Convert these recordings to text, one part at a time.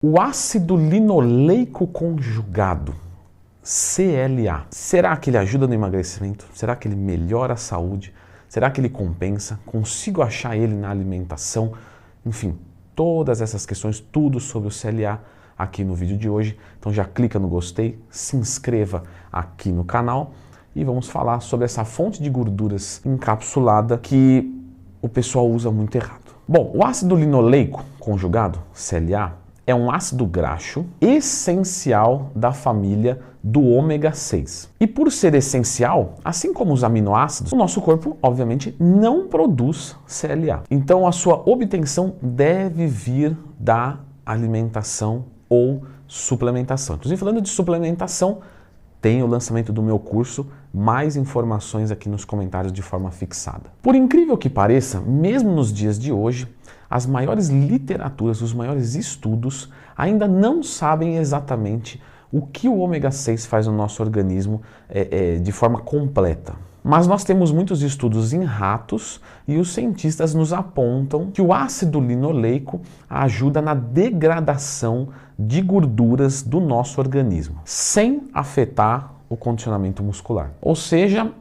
O ácido linoleico conjugado, CLA, será que ele ajuda no emagrecimento? Será que ele melhora a saúde? Será que ele compensa? Consigo achar ele na alimentação? Enfim, todas essas questões, tudo sobre o CLA aqui no vídeo de hoje. Então já clica no gostei, se inscreva aqui no canal e vamos falar sobre essa fonte de gorduras encapsulada que o pessoal usa muito errado. Bom, o ácido linoleico conjugado, CLA, é um ácido graxo essencial da família do ômega 6. E por ser essencial, assim como os aminoácidos, o nosso corpo, obviamente, não produz CLA. Então a sua obtenção deve vir da alimentação ou suplementação. Inclusive, falando de suplementação, tem o lançamento do meu curso, mais informações aqui nos comentários de forma fixada. Por incrível que pareça, mesmo nos dias de hoje, as maiores literaturas, os maiores estudos ainda não sabem exatamente o que o ômega 6 faz no nosso organismo de forma completa. Mas nós temos muitos estudos em ratos e os cientistas nos apontam que o ácido linoleico ajuda na degradação de gorduras do nosso organismo, sem afetar o condicionamento muscular. Ou seja,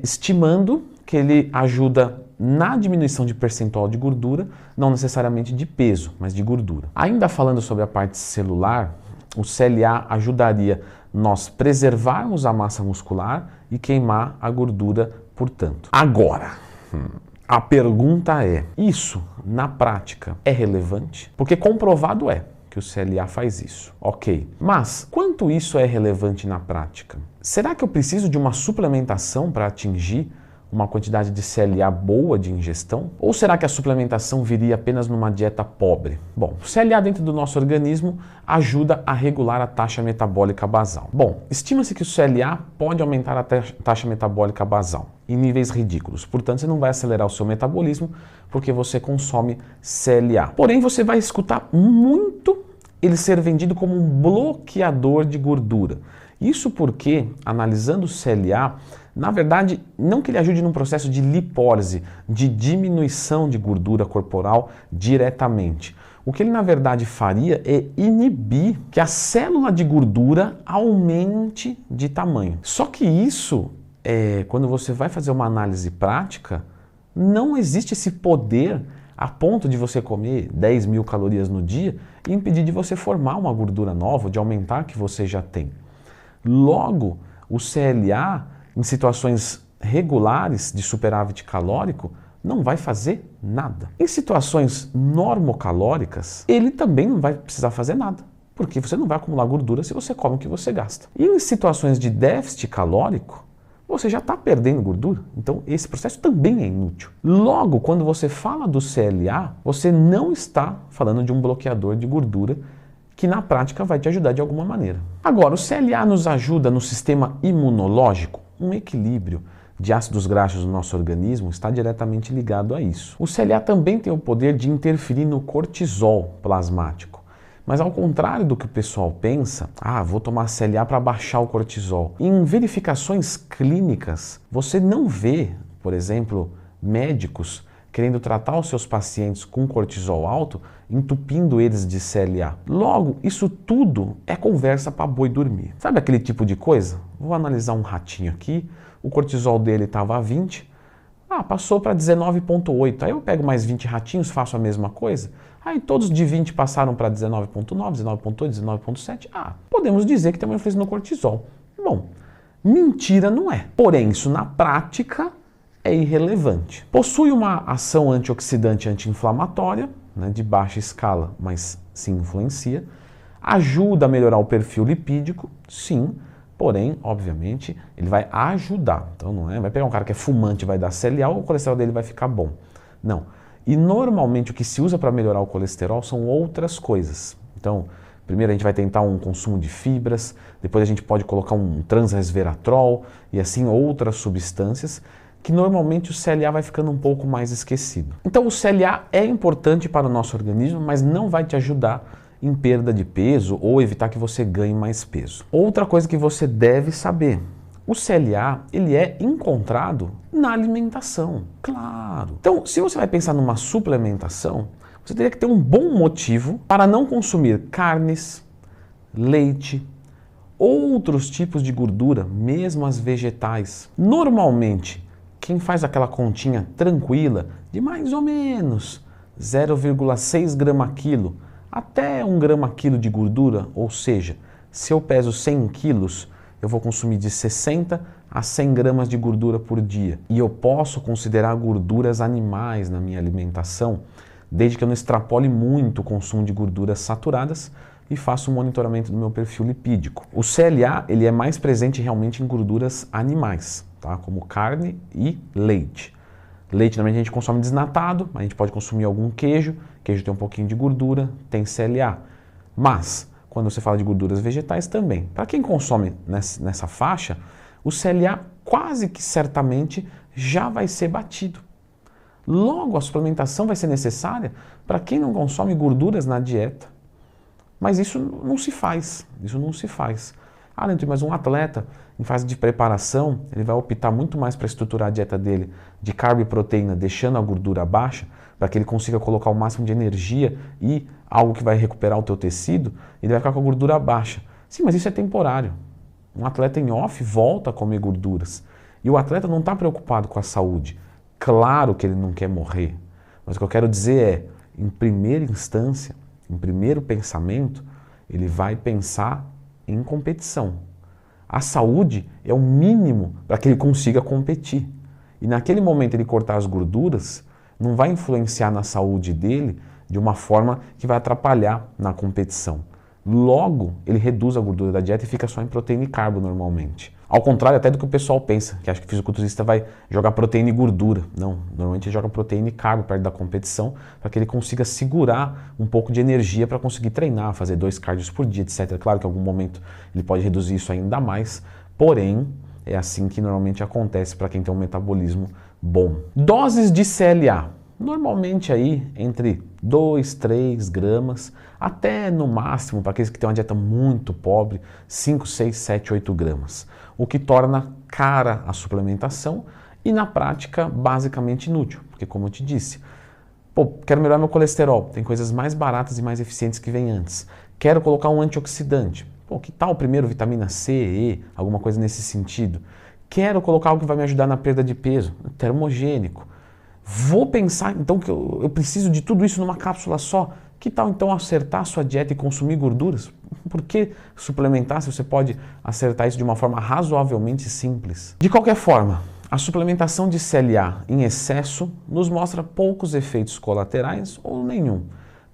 estimando que ele ajuda na diminuição de percentual de gordura, não necessariamente de peso, mas de gordura. Ainda falando sobre a parte celular, o CLA ajudaria nós preservarmos a massa muscular e queimar a gordura, portanto. Agora, a pergunta é, isso na prática é relevante? Porque comprovado é que o CLA faz isso, ok. Mas quanto isso é relevante na prática? Será que eu preciso de uma suplementação para atingir uma quantidade de CLA boa de ingestão? Ou será que a suplementação viria apenas numa dieta pobre? Bom, o CLA dentro do nosso organismo ajuda a regular a taxa metabólica basal. Bom, estima-se que o CLA pode aumentar a taxa metabólica basal em níveis ridículos. Portanto, você não vai acelerar o seu metabolismo porque você consome CLA. Porém, você vai escutar muito ele ser vendido como um bloqueador de gordura. Isso porque, analisando o CLA, na verdade, não que ele ajude num processo de lipólise, de diminuição de gordura corporal diretamente. O que ele, na verdade, faria é inibir que a célula de gordura aumente de tamanho. Só que isso, quando você vai fazer uma análise prática, não existe esse poder a ponto de você comer 10 mil calorias no dia e impedir de você formar uma gordura nova, de aumentar a que você já tem. Logo, o CLA, em situações regulares de superávit calórico, não vai fazer nada. Em situações normocalóricas, ele também não vai precisar fazer nada, porque você não vai acumular gordura se você come o que você gasta. E em situações de déficit calórico, você já está perdendo gordura, então esse processo também é inútil. Logo, quando você fala do CLA, você não está falando de um bloqueador de gordura que na prática vai te ajudar de alguma maneira. Agora, o CLA nos ajuda no sistema imunológico. Um equilíbrio de ácidos graxos no nosso organismo está diretamente ligado a isso. O CLA também tem o poder de interferir no cortisol plasmático. Mas ao contrário do que o pessoal pensa, vou tomar CLA para baixar o cortisol. Em verificações clínicas, você não vê, por exemplo, médicos querendo tratar os seus pacientes com cortisol alto, entupindo eles de CLA. Logo, isso tudo é conversa para boi dormir. Sabe aquele tipo de coisa? Vou analisar um ratinho aqui, o cortisol dele estava a 20, passou para 19,8. Aí eu pego mais 20 ratinhos, faço a mesma coisa. Aí todos de 20 passaram para 19,9, 19,8, 19,7. Podemos dizer que tem uma influência no cortisol. Bom, mentira não é. Porém, isso na prática é irrelevante. Possui uma ação antioxidante anti-inflamatória, de baixa escala, mas sim influencia. Ajuda a melhorar o perfil lipídico, sim. Porém, obviamente, ele vai ajudar. Então não vai pegar um cara que é fumante e vai dar CLA, o colesterol dele vai ficar bom. Não. E normalmente o que se usa para melhorar o colesterol são outras coisas. Então, primeiro a gente vai tentar um consumo de fibras, depois a gente pode colocar um transresveratrol e assim outras substâncias que normalmente o CLA vai ficando um pouco mais esquecido. Então o CLA é importante para o nosso organismo, mas não vai te ajudar em perda de peso ou evitar que você ganhe mais peso. Outra coisa que você deve saber, o CLA ele é encontrado na alimentação, claro. Então, se você vai pensar numa suplementação, Você teria que ter um bom motivo para não consumir carnes, leite, outros tipos de gordura, mesmo as vegetais. Normalmente, quem faz aquela continha tranquila de mais ou menos 0,6 grama quilo até 1 grama quilo de gordura, ou seja, se eu peso 100 quilos, eu vou consumir de 60 a 100 gramas de gordura por dia. E eu posso considerar gorduras animais na minha alimentação, desde que eu não extrapole muito o consumo de gorduras saturadas e faça um monitoramento do meu perfil lipídico. O CLA ele é mais presente realmente em gorduras animais, tá? Como carne e leite. Leite normalmente a gente consome desnatado, a gente pode consumir algum queijo, queijo tem um pouquinho de gordura, tem CLA. Mas, quando você fala de gorduras vegetais também, para quem consome nessa faixa, o CLA quase que certamente já vai ser batido. Logo, a suplementação vai ser necessária para quem não consome gorduras na dieta. Mas isso não se faz, Ah, Leandro, mas um atleta em fase de preparação, ele vai optar muito mais para estruturar a dieta dele de carbo e proteína, deixando a gordura baixa, para que ele consiga colocar o máximo de energia e algo que vai recuperar o teu tecido, ele vai ficar com a gordura baixa. Sim, mas isso é temporário. Um atleta em off volta a comer gorduras. E o atleta não está preocupado com a saúde. Claro que ele não quer morrer. Mas o que eu quero dizer é, em primeira instância, em primeiro pensamento, ele vai pensar em competição. A saúde é o mínimo para que ele consiga competir. E naquele momento ele cortar as gorduras não vai influenciar na saúde dele de uma forma que vai atrapalhar na competição. Logo, ele reduz a gordura da dieta e fica só em proteína e carbo normalmente. Ao contrário até do que o pessoal pensa, que acha que o fisiculturista vai jogar proteína e gordura. Não, normalmente ele joga proteína e carbo perto da competição para que ele consiga segurar um pouco de energia para conseguir treinar, fazer 2 cardios por dia, etc. Claro que em algum momento ele pode reduzir isso ainda mais, porém é assim que normalmente acontece para quem tem um metabolismo bom. Doses de CLA. Normalmente aí entre 2, 3 gramas, até no máximo, para aqueles que têm uma dieta muito pobre, 5, 6, 7, 8 gramas. O que torna cara a suplementação e na prática basicamente inútil, porque como eu te disse, quero melhorar meu colesterol, tem coisas mais baratas e mais eficientes que vêm antes. Quero colocar um antioxidante, que tal primeiro vitamina C, E, alguma coisa nesse sentido. Quero colocar algo que vai me ajudar na perda de peso, termogênico. Vou pensar então que eu preciso de tudo isso numa cápsula só. Que tal então acertar a sua dieta e consumir gorduras? Por que suplementar se você pode acertar isso de uma forma razoavelmente simples? De qualquer forma, a suplementação de CLA em excesso nos mostra poucos efeitos colaterais ou nenhum.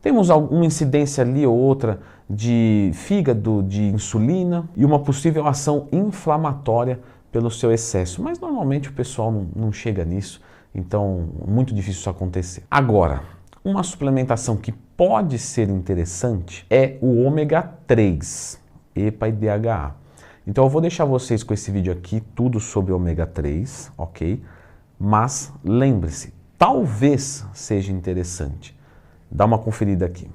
Temos alguma incidência ali ou outra de fígado, de insulina e uma possível ação inflamatória pelo seu excesso, mas normalmente o pessoal não chega nisso. Então, muito difícil isso acontecer. Agora, uma suplementação que pode ser interessante é o ômega 3, EPA e DHA. Então eu vou deixar vocês com esse vídeo aqui, tudo sobre ômega 3, ok? Mas lembre-se, talvez seja interessante. Dá uma conferida aqui.